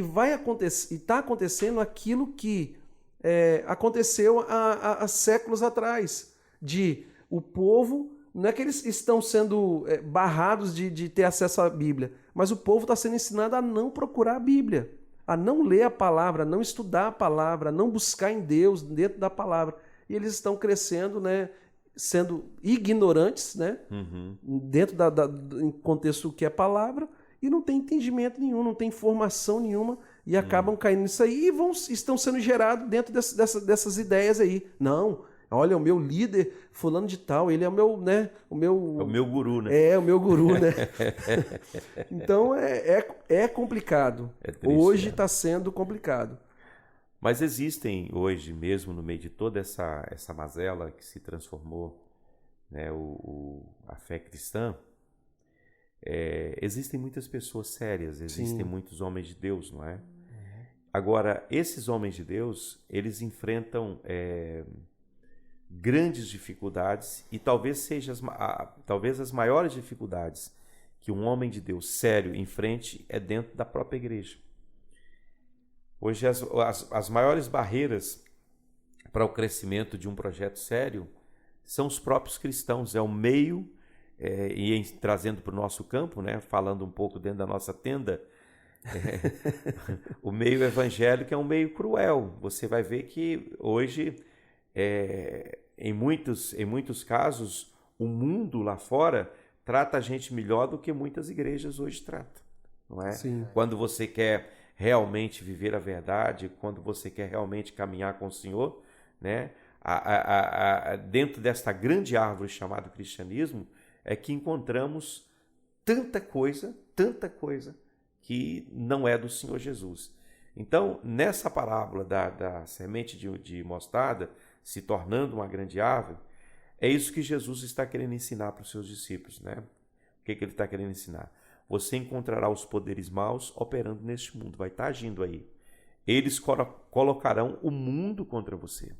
vai acontecer, e está acontecendo aquilo que aconteceu há séculos atrás. O povo, não é que eles estão sendo barrados de ter acesso à Bíblia, mas o povo está sendo ensinado a não procurar a Bíblia, a não ler a palavra, a não estudar a palavra, a não buscar em Deus dentro da palavra. E eles estão crescendo, né, sendo ignorantes, né, dentro em contexto que é palavra, e não tem entendimento nenhum, não tem informação nenhuma, e acabam caindo nisso aí e estão sendo gerados dentro dessas ideias aí. Não, olha, o meu líder, fulano de tal, ele é o meu, né? É o meu guru, né? É, o meu guru, né? Então é complicado. É triste, hoje está sendo complicado. Mas existem hoje, mesmo no meio de toda essa mazela que se transformou, né, a fé cristã, existem muitas pessoas sérias, existem muitos homens de Deus, não é? Agora, esses homens de Deus, eles enfrentam grandes dificuldades e talvez talvez as maiores dificuldades que um homem de Deus sério enfrente é dentro da própria igreja. Hoje as maiores barreiras para o crescimento de um projeto sério são os próprios cristãos, é o meio, trazendo para o nosso campo, né, falando um pouco dentro da nossa tenda, o meio evangélico é um meio cruel. Você vai ver que hoje, em muitos casos, o mundo lá fora trata a gente melhor do que muitas igrejas hoje tratam, não é? Sim. Quando você quer realmente viver a verdade, quando você quer realmente caminhar com o Senhor, né? Dentro desta grande árvore chamada cristianismo, é que encontramos tanta coisa que não é do Senhor Jesus. Então, nessa parábola da semente de mostarda se tornando uma grande árvore, é isso que Jesus está querendo ensinar para os seus discípulos, né? O que ele está querendo ensinar? Você encontrará os poderes maus operando neste mundo, vai estar agindo aí. Eles colocarão o mundo contra você.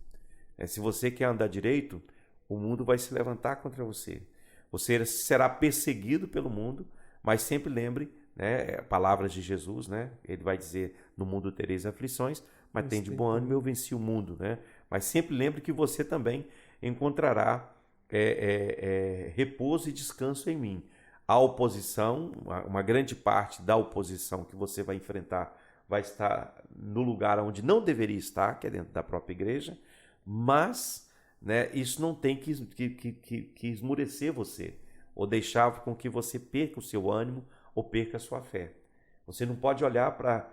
Se você quer andar direito, o mundo vai se levantar contra você. Você será perseguido pelo mundo, mas sempre lembre, né, palavras de Jesus, né? Ele vai dizer, no mundo tereis aflições, mas tem de bom ânimo, eu venci o mundo, né? Mas sempre lembre que você também encontrará repouso e descanso em mim. A oposição, uma grande parte da oposição que você vai enfrentar vai estar no lugar onde não deveria estar, que é dentro da própria igreja, mas, né, isso não tem que esmurecer você, ou deixar com que você perca o seu ânimo ou perca a sua fé. Você não pode olhar para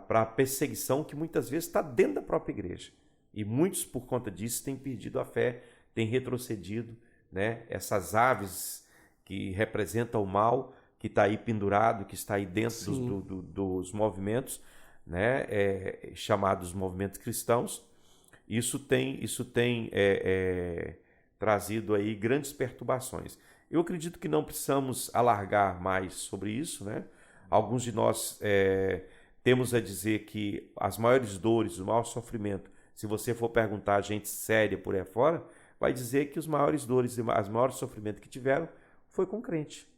a perseguição que muitas vezes está dentro da própria igreja. E muitos, por conta disso, têm perdido a fé, têm retrocedido, né? Essas aves que representam o mal, que está aí pendurado, que está aí dentro dos movimentos, né? Chamados movimentos cristãos. Isso tem trazido aí grandes perturbações. Eu acredito que não precisamos alargar mais sobre isso, né? Alguns de nós temos a dizer que as maiores dores, o maior sofrimento, se você for perguntar a gente séria por aí fora, vai dizer que os maiores dores e os maiores sofrimentos que tiveram foi com crente,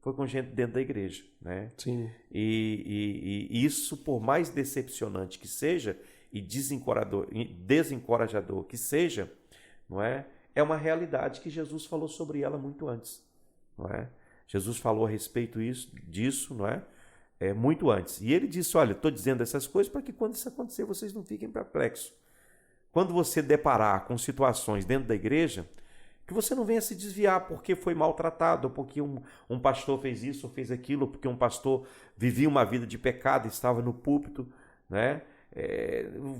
foi com gente dentro da igreja, né? Sim. E isso, por mais decepcionante que seja e desencorajador que seja, não é? É uma realidade que Jesus falou sobre ela muito antes, não é? Jesus falou a respeito disso, não é? Muito antes. E ele disse, olha, estou dizendo essas coisas para que quando isso acontecer, vocês não fiquem perplexos. Quando você deparar com situações dentro da igreja, que você não venha se desviar porque foi maltratado, ou porque um pastor fez isso ou fez aquilo, ou porque um pastor vivia uma vida de pecado e estava no púlpito, né?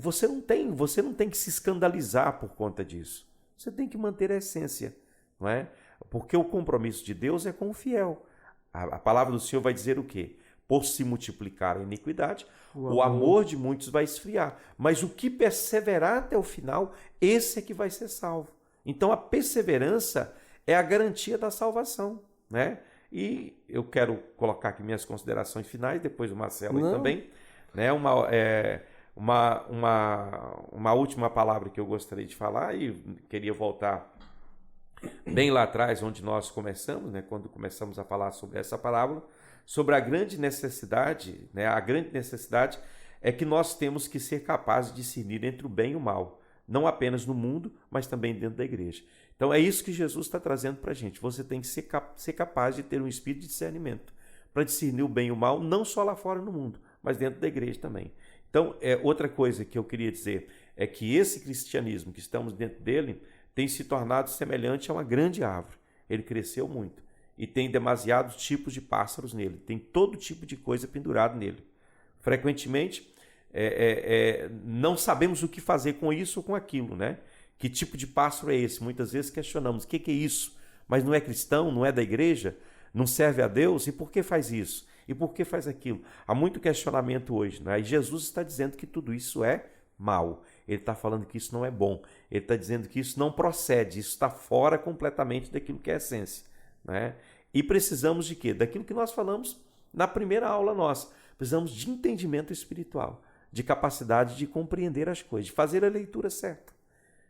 Você não tem que se escandalizar por conta disso. Você tem que manter a essência, não é? Porque o compromisso de Deus é com o fiel. A palavra do Senhor vai dizer o quê? Por se multiplicar a iniquidade, o amor de muitos vai esfriar. Mas o que perseverar até o final, esse é que vai ser salvo. Então a perseverança é a garantia da salvação, né? E eu quero colocar aqui minhas considerações finais, depois o Marcelo aí também, né? Uma última palavra que eu gostaria de falar, e queria voltar bem lá atrás, onde nós começamos, né? Quando começamos a falar sobre essa parábola, sobre a grande necessidade, né? A grande necessidade é que nós temos que ser capazes de discernir entre o bem e o mal, não apenas no mundo, mas também dentro da igreja. Então é isso que Jesus está trazendo para a gente. Você tem que ser capaz de ter um espírito de discernimento, para discernir o bem e o mal, não só lá fora no mundo, mas dentro da igreja também. Então, outra coisa que eu queria dizer é que esse cristianismo que estamos dentro dele tem se tornado semelhante a uma grande árvore. Ele cresceu muito e tem demasiados tipos de pássaros nele, tem todo tipo de coisa pendurado nele. Frequentemente, não sabemos o que fazer com isso ou com aquilo, né? Que tipo de pássaro é esse? Muitas vezes questionamos, o que é isso? Mas não é cristão, não é da igreja, não serve a Deus, e por que faz isso? E por que faz aquilo? Há muito questionamento hoje, né? E Jesus está dizendo que tudo isso é mal. Ele está falando que isso não é bom. Ele está dizendo que isso não procede, isso está fora completamente daquilo que é a essência, né? E precisamos de quê? Daquilo que nós falamos na primeira aula nossa. Precisamos de entendimento espiritual, de capacidade de compreender as coisas, de fazer a leitura certa,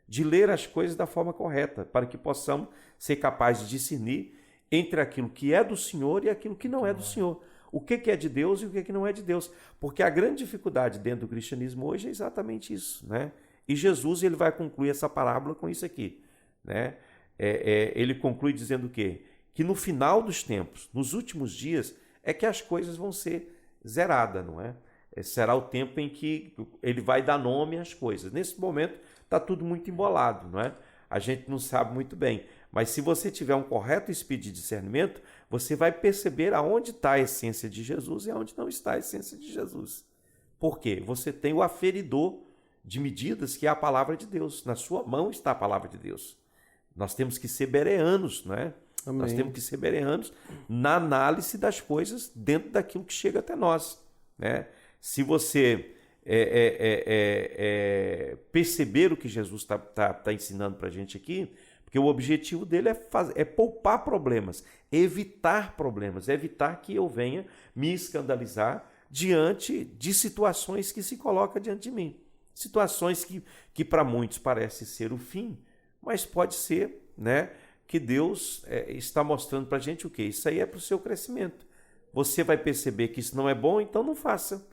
de ler as coisas da forma correta, para que possamos ser capazes de discernir entre aquilo que é do Senhor e aquilo que não é do Senhor. O que é de Deus e o que não é de Deus. Porque a grande dificuldade dentro do cristianismo hoje é exatamente isso, né? E Jesus ele vai concluir essa parábola com isso aqui, né? Ele conclui dizendo o quê? Que no final dos tempos, nos últimos dias, é que as coisas vão ser zeradas, não é? Será o tempo em que ele vai dar nome às coisas. Nesse momento está tudo muito embolado, não é? A gente não sabe muito bem. Mas se você tiver um correto espírito de discernimento, você vai perceber aonde está a essência de Jesus e aonde não está a essência de Jesus. Por quê? Você tem o aferidor de medidas, que é a palavra de Deus. Na sua mão está a palavra de Deus. Nós temos que ser bereanos, não é? Amém. Nós temos que ser bereanos na análise das coisas dentro daquilo que chega até nós, né? Se você perceber o que Jesus está ensinando para a gente aqui, porque o objetivo dele é poupar problemas, evitar que eu venha me escandalizar diante de situações que se colocam diante de mim. Situações que para muitos parece ser o fim, mas pode ser, né, que Deus está mostrando para a gente o quê? Isso aí é para o seu crescimento. Você vai perceber que isso não é bom, então não faça.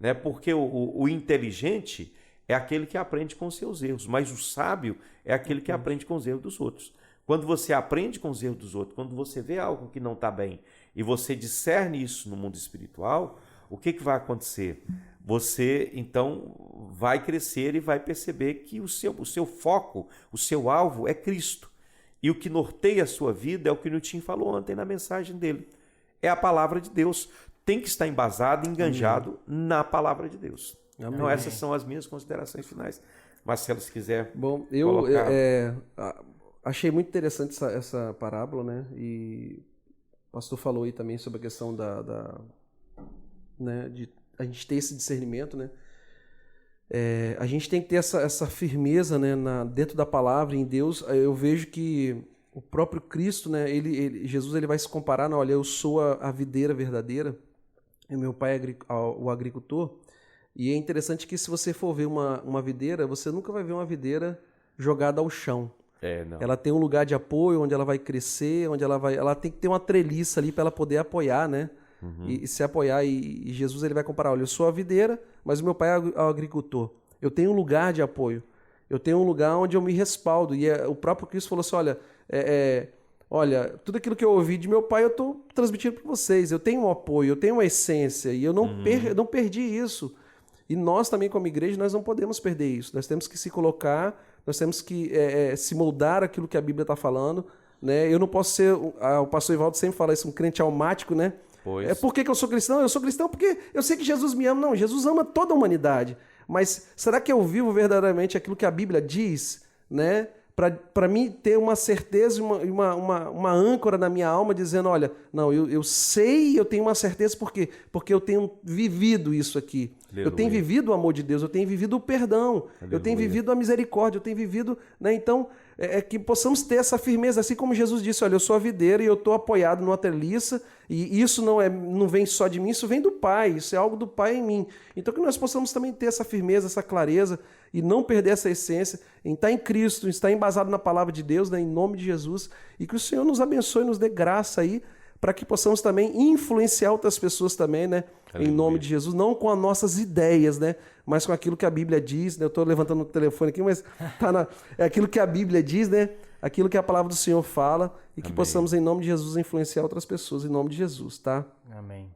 Né? Porque o inteligente é aquele que aprende com os seus erros, mas o sábio é aquele que aprende com os erros dos outros. Quando você aprende com os erros dos outros, quando você vê algo que não está bem e você discerne isso no mundo espiritual, o que vai acontecer? Você, então, vai crescer e vai perceber que o seu foco, o seu alvo é Cristo. E o que norteia a sua vida é o que o Newton falou ontem na mensagem dele. É a palavra de Deus. Tem que estar embasado, enganjado na palavra de Deus. Amém. Então, essas são as minhas considerações finais. Marcelo, se quiser. Bom, eu achei muito interessante essa parábola, né? E o pastor falou aí também sobre a questão né, de a gente ter esse discernimento, né? A gente tem que ter essa firmeza, né, dentro da palavra, em Deus. Eu vejo que o próprio Cristo, né, Jesus ele vai se comparar, olha, eu sou a videira verdadeira e meu pai é o agricultor. E é interessante que se você for ver uma videira, você nunca vai ver uma videira jogada ao chão. Não. Ela tem um lugar de apoio, onde ela vai crescer, ela tem que ter uma treliça ali para ela poder apoiar, né? Uhum. E se apoiar. E Jesus ele vai comparar, olha, eu sou a videira, mas o meu pai é o agricultor. Eu tenho um lugar de apoio. Eu tenho um lugar onde eu me respaldo. E o próprio Cristo falou assim, olha, tudo aquilo que eu ouvi de meu pai eu estou transmitindo para vocês. Eu tenho um apoio, eu tenho uma essência e eu não perdi isso. E nós também, como igreja, nós não podemos perder isso. Nós temos que se colocar, nós temos que se moldar aquilo que a Bíblia está falando. Né? Eu não posso ser, o pastor Ivaldo sempre fala isso, um crente almático, né? Pois. Por que eu sou cristão? Eu sou cristão porque eu sei que Jesus me ama. Não, Jesus ama toda a humanidade. Mas será que eu vivo verdadeiramente aquilo que a Bíblia diz, né? Para mim ter uma certeza, uma âncora na minha alma dizendo, olha, não, eu sei, eu tenho uma certeza por quê? Porque eu tenho vivido isso aqui. Aleluia. Eu tenho vivido o amor de Deus, eu tenho vivido o perdão, Aleluia. Eu tenho vivido a misericórdia, eu tenho vivido, né? Então, que possamos ter essa firmeza, assim como Jesus disse, olha, eu sou a videira e eu estou apoiado numa treliça, e isso não vem só de mim, isso vem do Pai, isso é algo do Pai em mim. Então que nós possamos também ter essa firmeza, essa clareza, e não perder essa essência, em estar em Cristo, em estar embasado na palavra de Deus, né, em nome de Jesus, e que o Senhor nos abençoe, nos dê graça aí, para que possamos também influenciar outras pessoas também, né, em nome de Jesus, não com as nossas ideias, né, mas com aquilo que a Bíblia diz, né, eu estou levantando o telefone aqui, mas é aquilo que a Bíblia diz, né, aquilo que a palavra do Senhor fala, e que possamos, em nome de Jesus, influenciar outras pessoas, em nome de Jesus, tá? Amém.